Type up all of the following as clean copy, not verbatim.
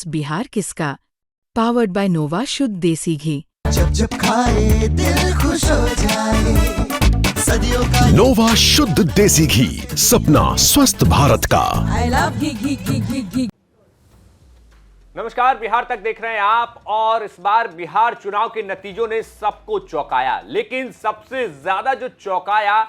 बिहार किसका? Powered by नोवा शुद्ध देसी घी। जब जब खाए दिल खुश हो जाए, सदियों का नोवा शुद्ध देसी घी, सपना स्वस्थ भारत का। आई लव घी। नमस्कार, बिहार तक देख रहे हैं आप। और इस बार बिहार चुनाव के नतीजों ने सबको चौंकाया, लेकिन सबसे ज्यादा जो चौंकाया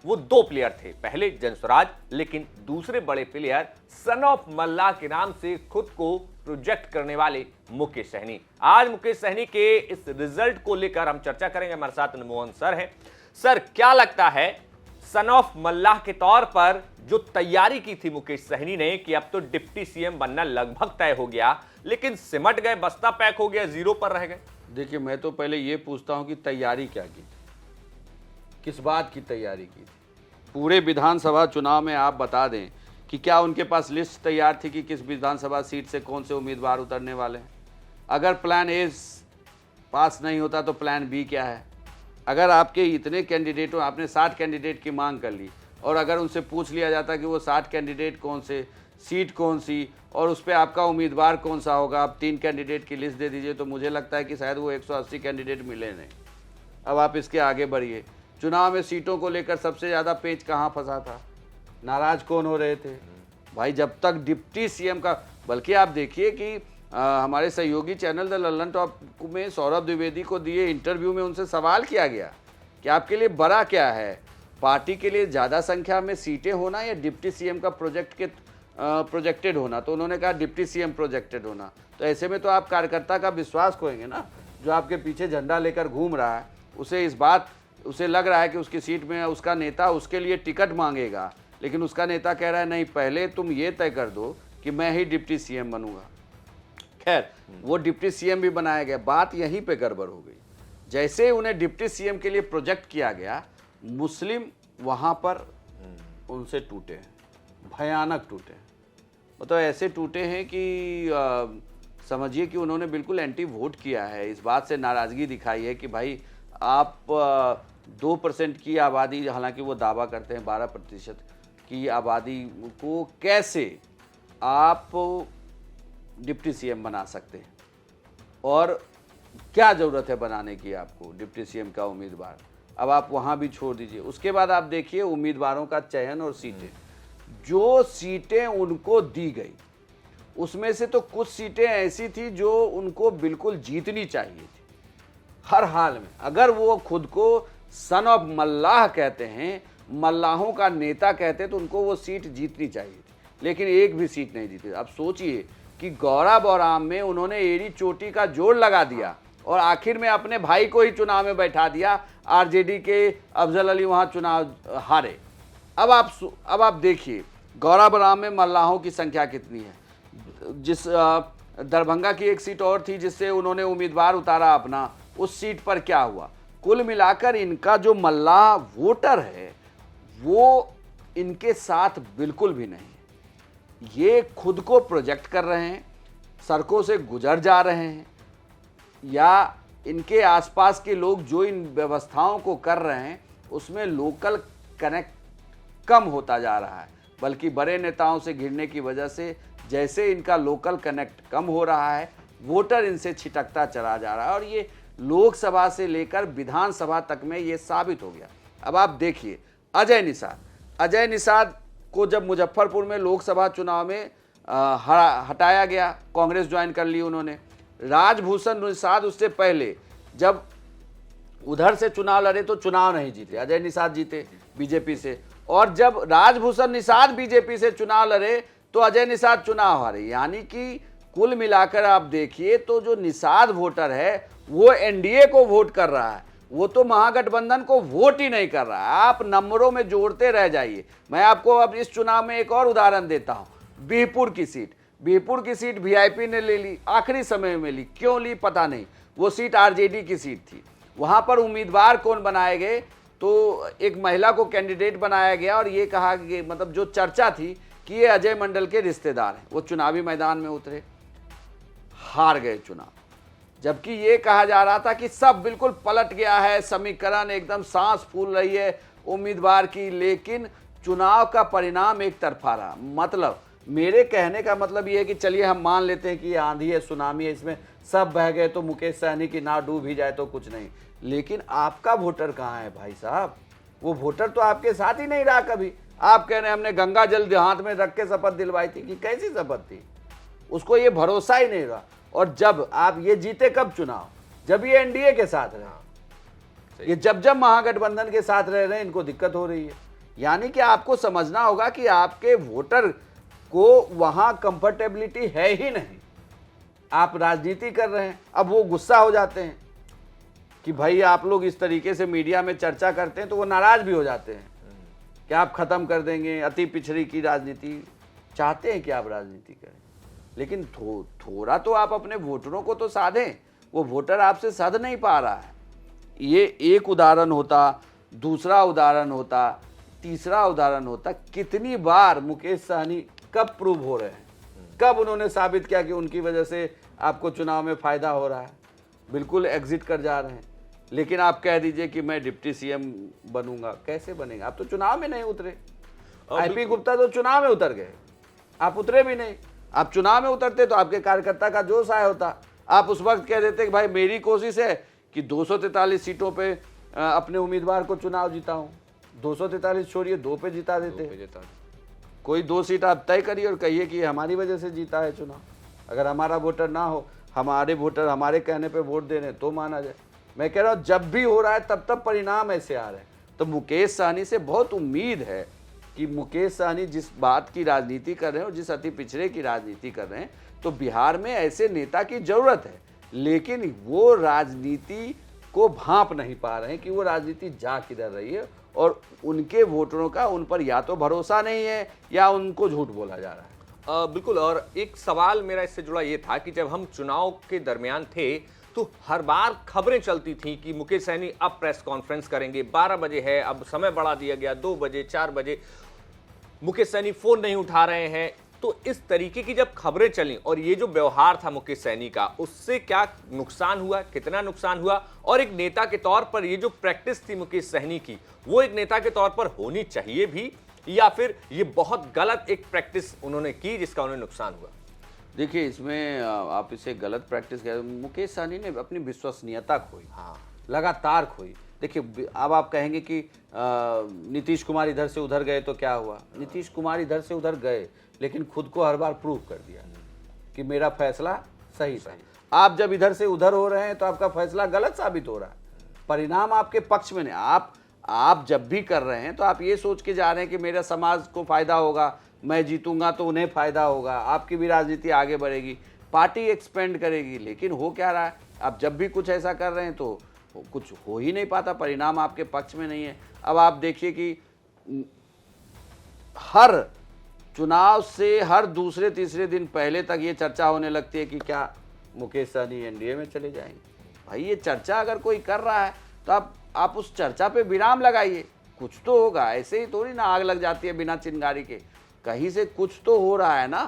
वो दो प्लेयर थे। पहले जनसुराज, लेकिन दूसरे बड़े प्लेयर सन ऑफ मल्लाह के नाम से खुद को प्रोजेक्ट करने वाले मुकेश सहनी। आज मुकेश सहनी के इस रिजल्ट को लेकर हम चर्चा करेंगे। हमारे साथ मोहन सर हैं। सर, क्या लगता है सन ऑफ मल्लाह के तौर पर जो तैयारी की थी मुकेश सहनी ने कि अब तो डिप्टी सीएम बनना लगभग तय हो गया, लेकिन सिमट गए, बस्ता पैक हो गया, जीरो पर रह गए? देखिए, मैं तो पहले ये पूछता हूं कि तैयारी क्या की, किस बात की तैयारी की? पूरे विधानसभा चुनाव में आप बता दें कि क्या उनके पास लिस्ट तैयार थी कि किस विधानसभा सीट से कौन से उम्मीदवार उतरने वाले हैं? अगर प्लान ए पास नहीं होता तो प्लान बी क्या है? अगर आपके इतने कैंडिडेटों, आपने 60 कैंडिडेट की मांग कर ली और अगर उनसे पूछ लिया जाता कि वो 60 कैंडिडेट कौन से, सीट कौन सी और उस पर आपका उम्मीदवार कौन सा होगा, आप 3 कैंडिडेट की लिस्ट दे दीजिए, तो मुझे लगता है कि शायद वो 180 कैंडिडेट मिले नहीं। अब आप इसके आगे बढ़िए। चुनाव में सीटों को लेकर सबसे ज़्यादा पेच कहाँ फंसा था? नाराज कौन हो रहे थे भाई? जब तक डिप्टी सीएम का, बल्कि आप देखिए कि हमारे सहयोगी चैनल द लल्लन टॉप में सौरभ द्विवेदी को दिए इंटरव्यू में उनसे सवाल किया गया कि आपके लिए बड़ा क्या है, पार्टी के लिए ज़्यादा संख्या में सीटें होना या डिप्टी सीएम का प्रोजेक्टेड होना? तो उन्होंने कहा डिप्टी सीएम प्रोजेक्टेड होना। तो ऐसे में तो आप कार्यकर्ता का विश्वास खोएंगे ना। जो आपके पीछे झंडा लेकर घूम रहा है, उसे लग रहा है कि उसकी सीट में उसका नेता उसके लिए टिकट मांगेगा, लेकिन उसका नेता कह रहा है नहीं, पहले तुम ये तय कर दो कि मैं ही डिप्टी सीएम बनूंगा। खैर, वो डिप्टी सीएम भी बनाया गया। बात यहीं पे गड़बड़ हो गई। जैसे उन्हें डिप्टी सीएम के लिए प्रोजेक्ट किया गया, मुस्लिम वहां पर उनसे टूटे हैं, भयानक टूटे हैं। मतलब ऐसे टूटे हैं कि समझिए कि उन्होंने बिल्कुल एंटी वोट किया है। इस बात से नाराज़गी दिखाई है कि भाई आप 2% की आबादी, हालांकि वो दावा करते हैं 12% की आबादी को कैसे आप डिप्टी सीएम बना सकते हैं, और क्या ज़रूरत है बनाने की आपको डिप्टी सीएम का उम्मीदवार? अब आप वहाँ भी छोड़ दीजिए। उसके बाद आप देखिए उम्मीदवारों का चयन और सीटें। जो सीटें उनको दी गई उसमें से तो कुछ सीटें ऐसी थी जो उनको बिल्कुल जीतनी चाहिए थी हर हाल में। अगर वो खुद को सन ऑफ मल्लाह कहते हैं, मल्लाहों का नेता कहते हैं, तो उनको वो सीट जीतनी चाहिए थी, लेकिन एक भी सीट नहीं जीती। अब सोचिए कि गौरा बौराम में उन्होंने एड़ी चोटी का जोड़ लगा दिया और आखिर में अपने भाई को ही चुनाव में बैठा दिया। आरजेडी के अफजल अली वहाँ चुनाव हारे। अब आप देखिए गौरा बौराम में मल्लाहों की संख्या कितनी है। जिस दरभंगा की एक सीट और थी जिससे उन्होंने उम्मीदवार उतारा अपना, उस सीट पर क्या हुआ? कुल मिलाकर इनका जो मल्लाह वोटर है वो इनके साथ बिल्कुल भी नहीं है। ये खुद को प्रोजेक्ट कर रहे हैं, सड़कों से गुजर जा रहे हैं, या इनके आसपास के लोग जो इन व्यवस्थाओं को कर रहे हैं उसमें लोकल कनेक्ट कम होता जा रहा है। बल्कि बड़े नेताओं से घिरने की वजह से जैसे इनका लोकल कनेक्ट कम हो रहा है, वोटर इनसे छिटकता चला जा रहा है, और ये लोकसभा से लेकर विधानसभा तक में ये साबित हो गया। अब आप देखिए अजय निषाद को जब मुजफ्फरपुर में लोकसभा चुनाव में हटाया गया, कांग्रेस ज्वाइन कर ली उन्होंने। राजभूषण निषाद उससे पहले जब उधर से चुनाव लड़े तो चुनाव नहीं जीते, अजय निषाद जीते बीजेपी से, और जब राजभूषण निषाद बीजेपी से चुनाव लड़े तो अजय निषाद चुनाव हारे। यानी कि कुल मिलाकर आप देखिए तो जो निषाद वोटर है वो एनडीए को वोट कर रहा है, वो तो महागठबंधन को वोट ही नहीं कर रहा है। आप नंबरों में जोड़ते रह जाइए। मैं आपको अब इस चुनाव में एक और उदाहरण देता हूं। बीहपुर की सीट वीआईपी ने ले ली, आखिरी समय में ली। क्यों ली पता नहीं, वो सीट आरजेडी की सीट थी। वहां पर उम्मीदवार कौन बनाए गए? तो एक महिला को कैंडिडेट बनाया गया और ये कहा कि मतलब जो चर्चा थी कि ये अजय मंडल के रिश्तेदार हैं। वो चुनावी मैदान में उतरे, हार गए चुनाव। जबकि ये कहा जा रहा था कि सब बिल्कुल पलट गया है, समीकरण एकदम सांस फूल रही है उम्मीदवार की, लेकिन चुनाव का परिणाम एक तरफा रहा। मतलब मेरे कहने का मतलब ये है कि चलिए हम मान लेते हैं कि ये आंधी है, सुनामी है, इसमें सब बह गए तो मुकेश सहनी की नाव डूब ही जाए तो कुछ नहीं, लेकिन आपका वोटर कहाँ है भाई साहब? वो वोटर तो आपके साथ ही नहीं रहा कभी। आप कह रहे हैं हमने गंगा जल हाथ में रख के शपथ दिलवाई थी, कि कैसी शपथ थी? उसको ये भरोसा ही नहीं रहा। और जब आप ये जीते कब चुनाव? जब ये एनडीए के साथ रहे। ये जब महागठबंधन के साथ रह रहे हैं इनको दिक्कत हो रही है। यानी कि आपको समझना होगा कि आपके वोटर को वहां कंफर्टेबिलिटी है ही नहीं। आप राजनीति कर रहे हैं, अब वो गुस्सा हो जाते हैं कि भाई आप लोग इस तरीके से मीडिया में चर्चा करते हैं, तो वो नाराज भी हो जाते हैं कि आप खत्म कर देंगे अति पिछड़ी की राजनीति। चाहते हैं कि आप राजनीति करें, लेकिन थोड़ा तो आप अपने वोटरों को तो साधें। वो वोटर आपसे साध नहीं पा रहा है। ये एक उदाहरण होता, दूसरा उदाहरण होता, तीसरा उदाहरण होता। कितनी बार मुकेश सहनी कब प्रूव हो रहे हैं, कब उन्होंने साबित किया कि उनकी वजह से आपको चुनाव में फायदा हो रहा है? बिल्कुल एग्जिट कर जा रहे हैं। लेकिन आप कह दीजिए कि मैं डिप्टी सीएम बनूंगा, कैसे बनेगा? आप तो चुनाव में नहीं उतरे। आईपी गुप्ता तो चुनाव में उतर गए, आप उतरे भी नहीं। आप चुनाव में उतरते तो आपके कार्यकर्ता का जोश आया होता। आप उस वक्त कह देते कि भाई मेरी कोशिश है कि 243 सीटों पे अपने उम्मीदवार को चुनाव जिताऊं। 243 छोड़िए, 2 पे जिता देते। कोई 2 सीट आप तय करिए और कहिए कि हमारी वजह से जीता है चुनाव। अगर हमारा वोटर ना हो, हमारे वोटर हमारे कहने पे वोट दे रहे हैं तो माना जाए। मैं कह रहा हूँ जब भी हो रहा है तब परिणाम ऐसे आ रहे हैं। तो मुकेश सहनी से बहुत उम्मीद है कि मुकेश सहनी जिस बात की राजनीति कर रहे हैं और जिस अति पिछड़े की राजनीति कर रहे हैं, तो बिहार में ऐसे नेता की जरूरत है। लेकिन वो राजनीति को भांप नहीं पा रहे हैं कि वो राजनीति जा किधर रही है, और उनके वोटरों का उन पर या तो भरोसा नहीं है या उनको झूठ बोला जा रहा है। बिल्कुल। और एक सवाल मेरा इससे जुड़ा ये था कि जब हम चुनाव के दरमियान थे तो हर बार खबरें चलती थी कि मुकेश सहनी अब प्रेस कॉन्फ्रेंस करेंगे, 12 बजे है, अब समय बढ़ा दिया गया 2 बजे 4 बजे, मुकेश सहनी फोन नहीं उठा रहे हैं। तो इस तरीके की जब खबरें चली और ये जो व्यवहार था मुकेश सहनी का, उससे क्या नुकसान हुआ, कितना नुकसान हुआ? और एक नेता के तौर पर ये जो प्रैक्टिस थी मुकेश सहनी की, वो एक नेता के तौर पर होनी चाहिए भी, या फिर ये बहुत गलत एक प्रैक्टिस उन्होंने की जिसका उन्हें नुकसान हुआ? देखिए, इसमें आप इसे गलत प्रैक्टिस कह, मुकेश सहनी ने अपनी विश्वसनीयता खोई। हाँ, लगातार खोई। देखिए, अब आप कहेंगे कि नीतीश कुमार इधर से उधर गए तो क्या हुआ? नीतीश कुमार इधर से उधर गए, लेकिन खुद को हर बार प्रूव कर दिया कि मेरा फैसला सही था। आप जब इधर से उधर हो रहे हैं तो आपका फैसला गलत साबित हो रहा है, परिणाम आपके पक्ष में नहीं। आप जब भी कर रहे हैं तो आप ये सोच के जा रहे हैं कि मेरा समाज को फायदा होगा, मैं जीतूंगा तो उन्हें फायदा होगा, आपकी भी राजनीति आगे बढ़ेगी, पार्टी एक्सपेंड करेगी। लेकिन हो क्या रहा है? आप जब भी कुछ ऐसा कर रहे हैं तो कुछ हो ही नहीं पाता, परिणाम आपके पक्ष में नहीं है। अब आप देखिए कि हर चुनाव से हर दूसरे तीसरे दिन पहले तक ये चर्चा होने लगती है कि क्या मुकेश सहनी एनडीए में चले जाएंगे। भाई, ये चर्चा अगर कोई कर रहा है तो आप उस चर्चा पे विराम लगाइए। कुछ तो होगा, ऐसे ही थोड़ी ना आग लग जाती है बिना चिंगारी के। कहीं से कुछ तो हो रहा है ना,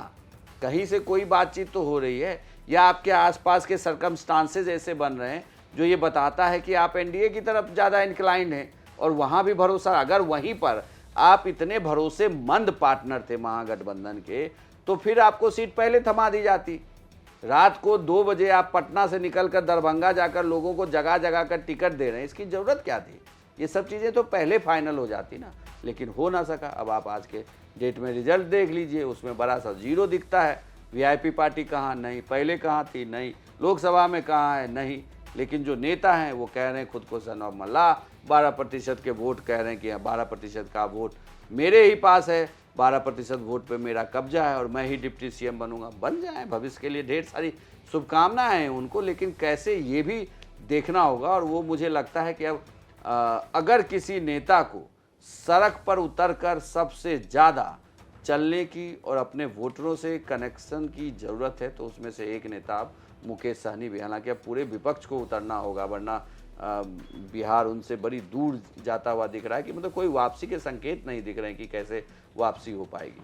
कहीं से कोई बातचीत तो हो रही है, या आपके आसपास के सर्कमस्टांसेस ऐसे बन रहे हैं जो ये बताता है कि आप एनडीए की तरफ ज़्यादा इंक्लाइंड हैं, और वहाँ भी भरोसा। अगर वहीं पर आप इतने भरोसेमंद पार्टनर थे महागठबंधन के, तो फिर आपको सीट पहले थमा दी जाती। रात को 2 बजे आप पटना से निकलकर दरभंगा जाकर लोगों को जगह जगह कर टिकट दे रहे हैं, इसकी ज़रूरत क्या थी? ये सब चीज़ें तो पहले फाइनल हो जाती ना, लेकिन हो ना सका। अब आप आज के डेट में रिजल्ट देख लीजिए, उसमें बड़ा सा 0 दिखता है। वीआईपी पार्टी कहाँ? नहीं। पहले कहाँ थी? नहीं। लोकसभा में कहाँ है? नहीं। लेकिन जो नेता हैं वो कह रहे हैं खुद को सन ऑफ मल्लाह, 12% के वोट कह रहे हैं कि 12% का वोट मेरे ही पास है, 12% वोट पे मेरा कब्जा है और मैं ही डिप्टी सीएम बनूंगा। बन जाए, भविष्य के लिए ढेर सारी शुभकामनाएं हैं उनको, लेकिन कैसे ये भी देखना होगा। और वो मुझे लगता है कि अब अगर किसी नेता को सड़क पर उतरकर सबसे ज़्यादा चलने की और अपने वोटरों से कनेक्शन की ज़रूरत है, तो उसमें से एक नेता अब मुकेश सहनी भी। हालांकि अब पूरे विपक्ष को उतरना होगा, वरना बिहार उनसे बड़ी दूर जाता हुआ दिख रहा है कि मतलब कोई वापसी के संकेत नहीं दिख रहे हैं कि कैसे वापसी हो पाएगी।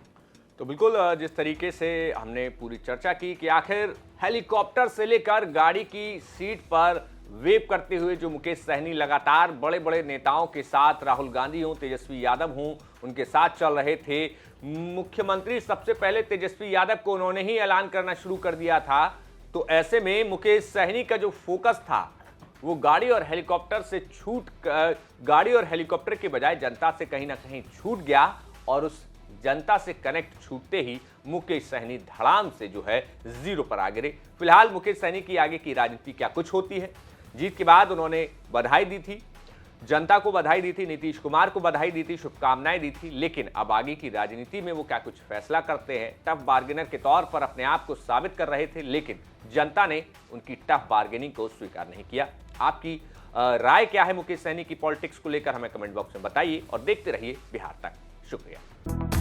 तो बिल्कुल जिस तरीके से हमने पूरी चर्चा की कि आखिर हेलीकॉप्टर से लेकर गाड़ी की सीट पर वेव करते हुए जो मुकेश सहनी लगातार बड़े बड़े नेताओं के साथ, राहुल गांधी हों, तेजस्वी यादव हों, उनके साथ चल रहे थे। मुख्यमंत्री सबसे पहले तेजस्वी यादव को उन्होंने ही ऐलान करना शुरू कर दिया था। तो ऐसे में मुकेश सहनी का जो फोकस था वो गाड़ी और हेलीकॉप्टर के बजाय जनता से कहीं ना कहीं छूट गया और उस जनता से कनेक्ट छूटते ही मुकेश सहनी धड़ाम से जो है जीरो पर आ गिरे। फिलहाल मुकेश सहनी की आगे की राजनीति क्या कुछ होती है। जीत के बाद उन्होंने बधाई दी थी, जनता को बधाई दी थी, नीतीश कुमार को बधाई दी थी, शुभकामनाएं दी थी, लेकिन अब आगे की राजनीति में वो क्या कुछ फैसला करते हैं। टफ बार्गेनर के तौर पर अपने आप को साबित कर रहे थे, लेकिन जनता ने उनकी टफ बार्गेनिंग को स्वीकार नहीं किया। आपकी राय क्या है मुकेश सहनी की पॉलिटिक्स को लेकर, हमें कमेंट बॉक्स में बताइए और देखते रहिए बिहार तक। शुक्रिया।